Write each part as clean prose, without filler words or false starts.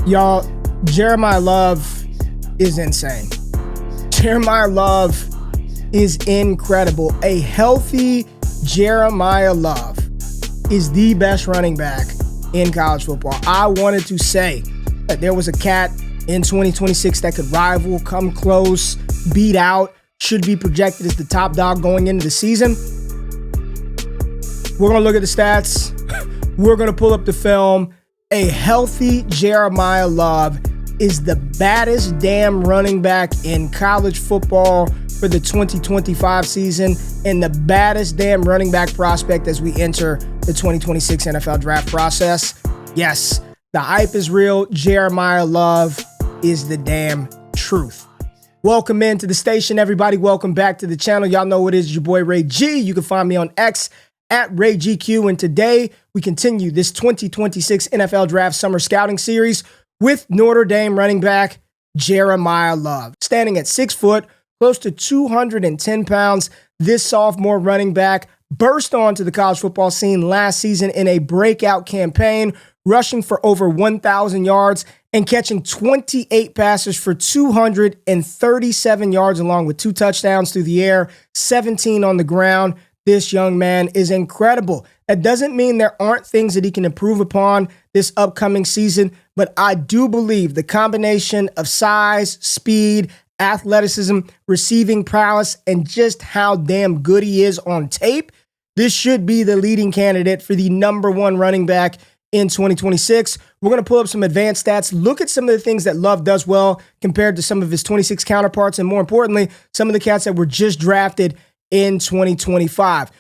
Y'all, Jeremiyah Love is insane. Jeremiyah Love is incredible. A healthy Jeremiyah Love is the best running back in college football. I wanted to say that there was a cat in 2026 that could rival, come close, beat out, should be projected as the top dog going into the season. We're going to look at the stats. We're going to pull up the film. A healthy Jeremiyah Love is the baddest damn running back in college football for the 2025 season and the baddest damn running back prospect as we enter the 2026 NFL draft process. Yes, the hype is real. Jeremiyah Love is the damn truth. Welcome into the station, everybody. Welcome back to the channel. Y'all know what it is, your boy Ray G. You can find me on X at RayGQue, and today we continue this 2026 NFL Draft Summer Scouting Series with Notre Dame running back Jeremiyah Love. Standing at 6 foot, close to 210 pounds, this sophomore running back burst onto the college football scene last season in a breakout campaign, rushing for over 1,000 yards and catching 28 passes for 237 yards along with 2 touchdowns through the air, 17 on the ground. This young man is incredible. That doesn't mean there aren't things that he can improve upon this upcoming season, but I do believe the combination of size, speed, athleticism, receiving prowess, and just how damn good he is on tape, this should be the leading candidate for the #1 running back in 2026. We're going to pull up some advanced stats, look at some of the things that Love does well compared to some of his 26 counterparts, and more importantly, some of the cats that were just drafted in 2025.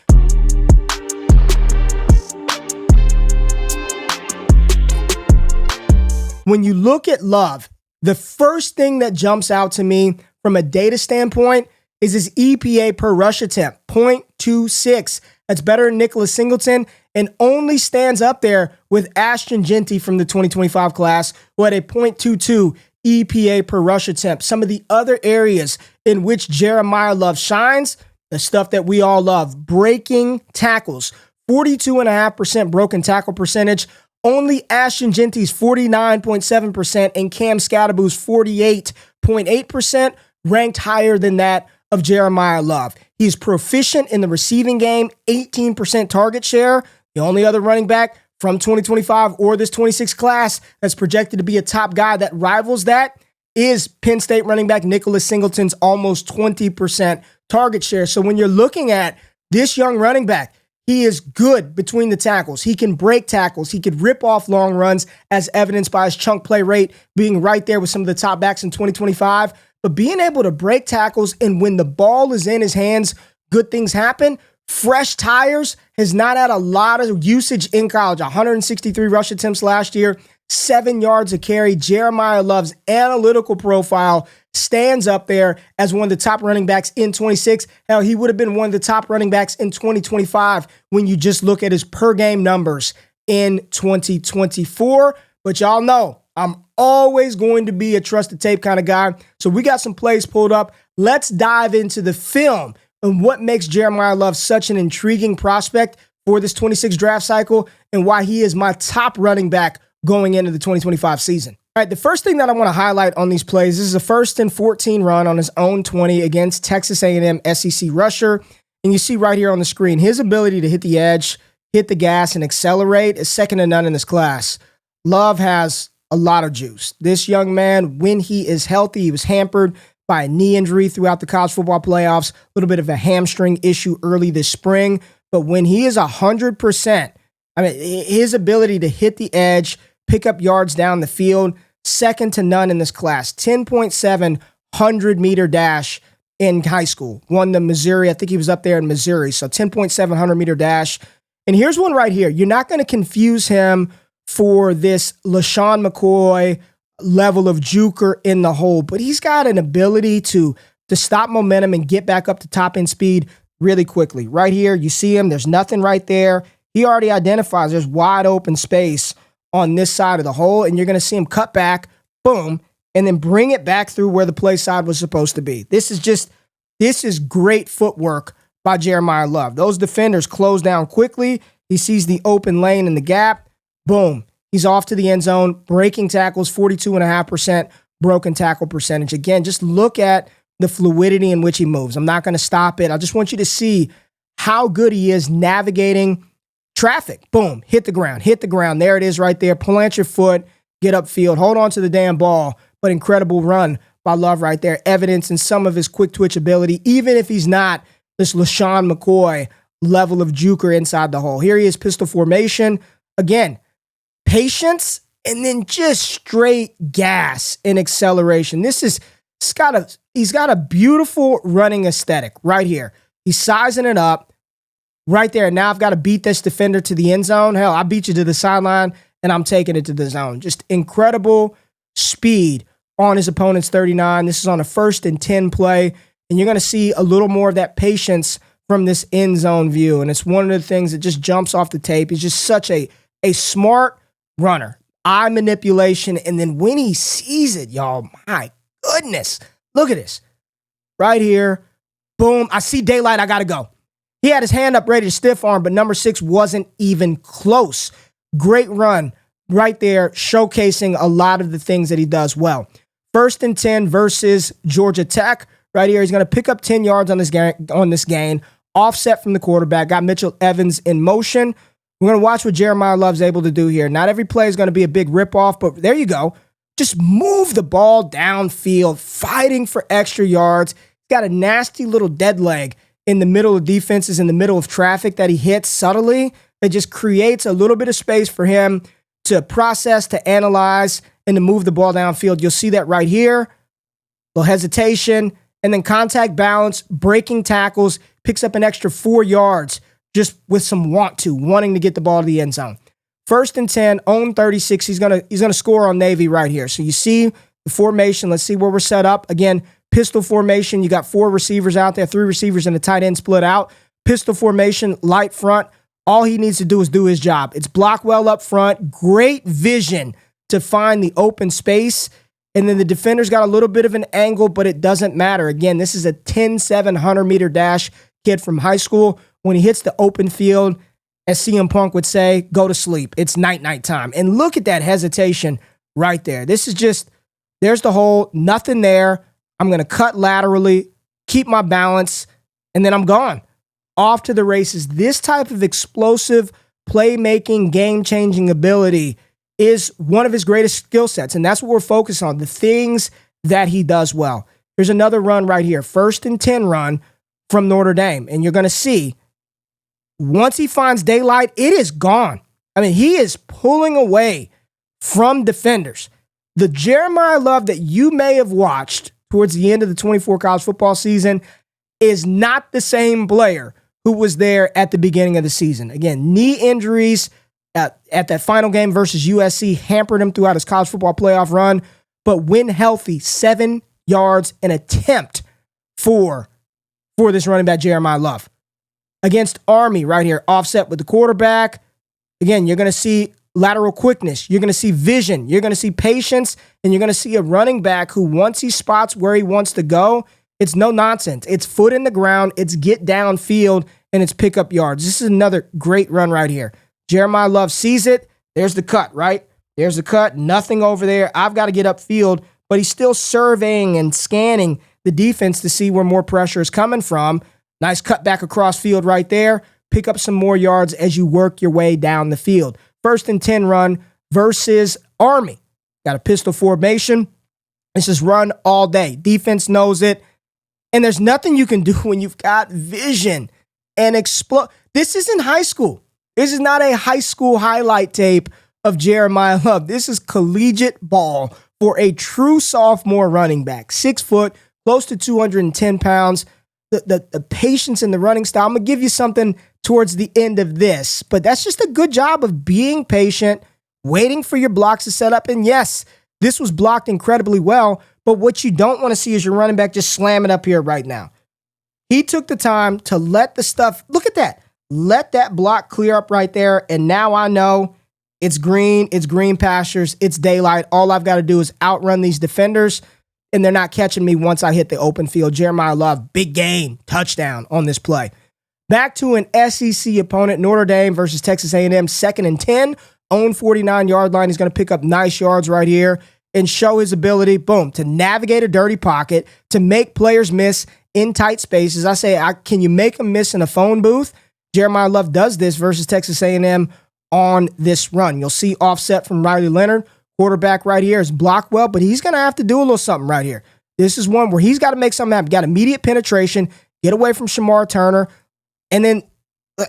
When you look at Love, the first thing that jumps out to me from a data standpoint is his EPA per rush attempt, 0.26. That's better than Nicholas Singleton and only stands up there with Ashton Jeanty from the 2025 class, who had a 0.22 EPA per rush attempt. Some of the other areas in which Jeremiyah Love shines, the stuff that we all love, breaking tackles, 42.5% broken tackle percentage. Only Ashton Jeanty's 49.7% and Cam Scadaboo's 48.8% ranked higher than that of Jeremiyah Love. He's proficient in the receiving game, 18% target share. The only other running back from 2025 or this 26 class that's projected to be a top guy that rivals that is Penn State running back Nicholas Singleton's almost 20% target share. So when you're looking at this young running back, he is good between the tackles. He can break tackles. He could rip off long runs, as evidenced by his chunk play rate being right there with some of the top backs in 2025. But being able to break tackles and when the ball is in his hands, good things happen. Fresh tires has not had a lot of usage in college. 163 rush attempts last year, 7 yards a carry. Jeremiyah Love's analytical profile stands up there as one of the top running backs in 26. Hell, he would have been one of the top running backs in 2025 when you just look at his per game numbers in 2024. But y'all know I'm always going to be a trusted tape kind of guy. So we got some plays pulled up. Let's dive into the film and what makes Jeremiyah Love such an intriguing prospect for this 26 draft cycle and why he is my top running back going into the 2025 season. All right, the first thing that I want to highlight on these plays, this is a 1st and 14 run on his own 20 against Texas A&M SEC rusher. And you see right here on the screen, his ability to hit the edge, hit the gas, and accelerate is second to none in this class. Love has a lot of juice. This young man, when he is healthy, he was hampered by a knee injury throughout the college football playoffs, a little bit of a hamstring issue early this spring. But when he is 100%, I mean, his ability to hit the edge, pick up yards down the field, second to none in this class. 10.7 100-meter dash in high school. Won the Missouri. I think he was up there in Missouri. So 10.7 100-meter dash. And here's one right here. You're not going to confuse him for this LaShawn McCoy level of juker in the hole, but he's got an ability to stop momentum and get back up to top end speed really quickly. Right here, you see him. There's nothing right there. He already identifies there's wide open space on this side of the hole, and you're going to see him cut back, boom, and then bring it back through where the play side was supposed to be. This is great footwork by Jeremiyah Love. Those defenders close down quickly. He sees the open lane in the gap. Boom. He's off to the end zone, breaking tackles, 42.5% broken tackle percentage. Again, just look at the fluidity in which he moves. I'm not going to stop it. I just want you to see how good he is navigating traffic. Boom, hit the ground. There it is right there. Plant your foot, get upfield, hold on to the damn ball, but incredible run by Love right there. Evidence in some of his quick twitch ability, even if he's not this LaShawn McCoy level of juker inside the hole. Here he is, pistol formation. Again, patience and then just straight gas and acceleration. He's got a beautiful running aesthetic right here. He's sizing it up right there. Now I've got to beat this defender to the end zone. Hell, I beat you to the sideline and I'm taking it to the zone. Just incredible speed on his opponent's 39. This is on a 1st and 10 play, and you're going to see a little more of that patience from this end zone view, and it's one of the things that just jumps off the tape. He's just such a smart runner. Eye manipulation, and then when he sees it, y'all, my goodness, look at this. Right here, boom, I see daylight, I got to go. He had his hand up ready to stiff arm, but number 6 wasn't even close. Great run right there, showcasing a lot of the things that he does well. 1st and 10 versus Georgia Tech. Right here, he's going to pick up 10 yards on this gain. Offset from the quarterback. Got Mitchell Evans in motion. We're going to watch what Jeremiyah Love's able to do here. Not every play is going to be a big ripoff, but there you go. Just move the ball downfield, fighting for extra yards. Got a nasty little dead leg in the middle of defenses, in the middle of traffic that he hits subtly. It just creates a little bit of space for him to process, to analyze, and to move the ball downfield. You'll see that right here. Little hesitation, and then contact balance, breaking tackles, picks up an extra 4 yards just with some wanting to get the ball to the end zone. 1st and 10, own 36. He's gonna score on Navy right here. So you see the formation. Let's see where we're set up. Again, pistol formation. You got 4 receivers out there, 3 receivers and a tight end split out. Pistol formation, light front. All he needs to do is do his job. It's block well up front. Great vision to find the open space. And then the defender's got a little bit of an angle, but it doesn't matter. Again, this is a 10-7 100-meter dash kid from high school. When he hits the open field, as CM Punk would say, go to sleep. It's night time. And look at that hesitation right there. This is just, there's the hole, nothing there. I'm going to cut laterally, keep my balance, and then I'm gone. Off to the races. This type of explosive playmaking, game-changing ability is one of his greatest skill sets, and that's what we're focused on, the things that he does well. Here's another run right here, 1st and 10 run from Notre Dame, and you're going to see once he finds daylight, it is gone. I mean, he is pulling away from defenders. The Jeremiyah Love that you may have watched towards the end of the 24 college football season is not the same player who was there at the beginning of the season. Again, knee injuries at that final game versus USC hampered him throughout his college football playoff run, but when healthy, 7 yards an attempt for this running back, Jeremiyah Love. Against Army right here, offset with the quarterback. Again, you're going to see lateral quickness. You're going to see vision. You're going to see patience, and you're going to see a running back who, once he spots where he wants to go, it's no nonsense. It's foot in the ground. It's get downfield, and it's pick up yards. This is another great run right here. Jeremiyah Love sees it. There's the cut, right? There's the cut. Nothing over there. I've got to get upfield, but he's still surveying and scanning the defense to see where more pressure is coming from. Nice cut back across field right there. Pick up some more yards as you work your way down the field. 1st and 10 run versus Army. Got a pistol formation. This is run all day. Defense knows it. And there's nothing you can do when you've got vision and explode. This isn't high school. This is not a high school highlight tape of Jeremiyah Love. This is collegiate ball for a true sophomore running back. 6 foot, close to 210 pounds. The patience in the running style. I'm going to give you something towards the end of this, but that's just a good job of being patient, waiting for your blocks to set up. And yes, this was blocked incredibly well, but what you don't want to see is your running back just slam it up here right now. He took the time to let the stuff, look at that, let that block clear up right there, and now I know it's green pastures, it's daylight. All I've got to do is outrun these defenders, and they're not catching me once I hit the open field. Jeremiyah Love, big gain, touchdown on this play. Back to an SEC opponent, Notre Dame versus Texas A&M, 2nd and 10, own 49-yard line. He's going to pick up nice yards right here and show his ability, boom, to navigate a dirty pocket, to make players miss in tight spaces. I say, can you make them miss in a phone booth? Jeremiyah Love does this versus Texas A&M on this run. You'll see offset from Riley Leonard. Quarterback right here is blocked well, but he's going to have to do a little something right here. This is one where he's got to make something happen. Got immediate penetration, get away from Shamar Turner, and then,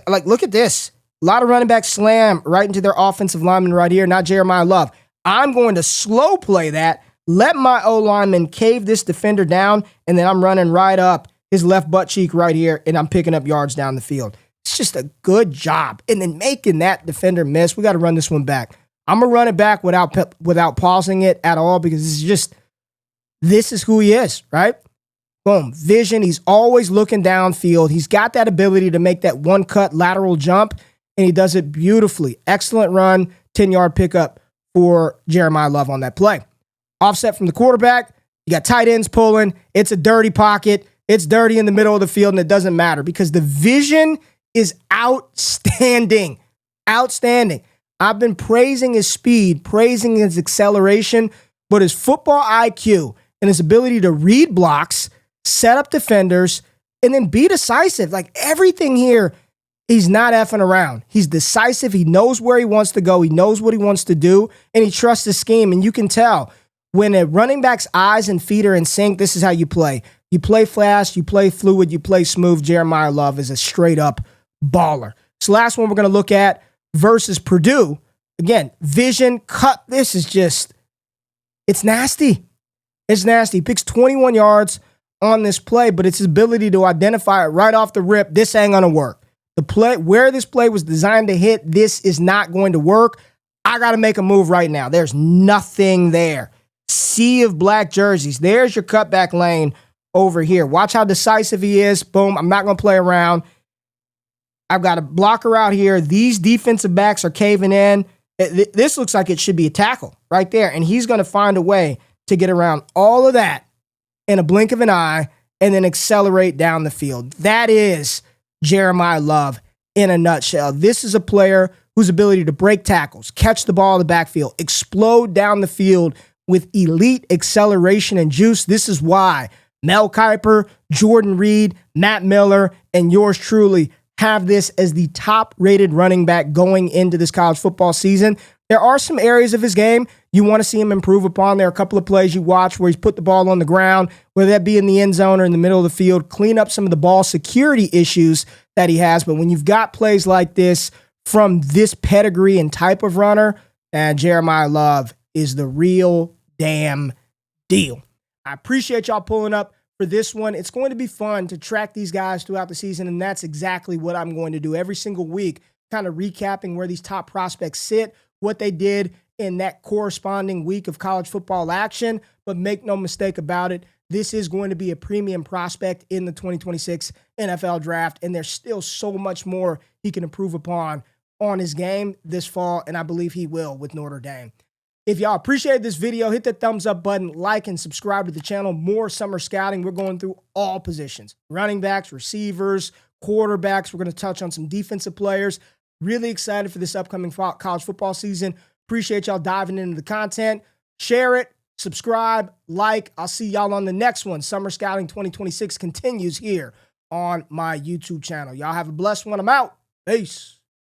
like, look at this. A lot of running backs slam right into their offensive lineman right here, not Jeremiyah Love. I'm going to slow play that, let my O-lineman cave this defender down, and then I'm running right up his left butt cheek right here, and I'm picking up yards down the field. It's just a good job. And then making that defender miss, we got to run this one back. I'm going to run it back without pausing it at all because this is who he is, right? Boom, vision. He's always looking downfield. He's got that ability to make that one-cut lateral jump, and he does it beautifully. Excellent run, 10-yard pickup for Jeremiyah Love on that play. Offset from the quarterback. You got tight ends pulling. It's a dirty pocket. It's dirty in the middle of the field, and it doesn't matter because the vision is outstanding. Outstanding. I've been praising his speed, praising his acceleration, but his football IQ and his ability to read blocks, set up defenders, and then be decisive. Like everything here, he's not effing around. He's decisive. He knows where he wants to go. He knows what he wants to do, and he trusts his scheme. And you can tell when a running back's eyes and feet are in sync, this is how you play. You play fast, you play fluid, you play smooth. Jeremiyah Love is a straight-up baller. So last one we're going to look at versus Purdue. Again, vision, cut. This is just, it's nasty. It's nasty. He picks 21 yards on this play, but it's his ability to identify it right off the rip. This ain't going to work. The play, where this play was designed to hit, this is not going to work. I got to make a move right now. There's nothing there. Sea of black jerseys. There's your cutback lane over here. Watch how decisive he is. Boom. I'm not going to play around. I've got a blocker out here. These defensive backs are caving in. This looks like it should be a tackle right there. And he's going to find a way to get around all of that in a blink of an eye and then accelerate down the field. That is Jeremiyah Love in a nutshell. This is a player whose ability to break tackles, catch the ball in the backfield, explode down the field with elite acceleration and juice. This is why Mel Kiper, Jordan Reed, Matt Miller, and yours truly have this as the top-rated running back going into this college football season. There are some areas of his game you want to see him improve upon. There are a couple of plays you watch where he's put the ball on the ground, whether that be in the end zone or in the middle of the field, clean up some of the ball security issues that he has. But when you've got plays like this from this pedigree and type of runner, Jeremiyah Love is the real damn deal. I appreciate y'all pulling up for this one. It's going to be fun to track these guys throughout the season, and that's exactly what I'm going to do every single week, kind of recapping where these top prospects sit, what they did in that corresponding week of college football action. But make no mistake about it, this is going to be a premium prospect in the 2026 NFL draft, and there's still so much more he can improve upon on his game this fall, and I believe he will with Notre Dame. If y'all appreciated this video, hit that thumbs up button, like and subscribe to the channel. More summer scouting. We're going through all positions. Running backs, receivers, quarterbacks. We're going to touch on some defensive players. Really excited for this upcoming college football season. Appreciate y'all diving into the content. Share it, subscribe, like. I'll see y'all on the next one. Summer Scouting 2026 continues here on my YouTube channel. Y'all have a blessed one. I'm out. Peace.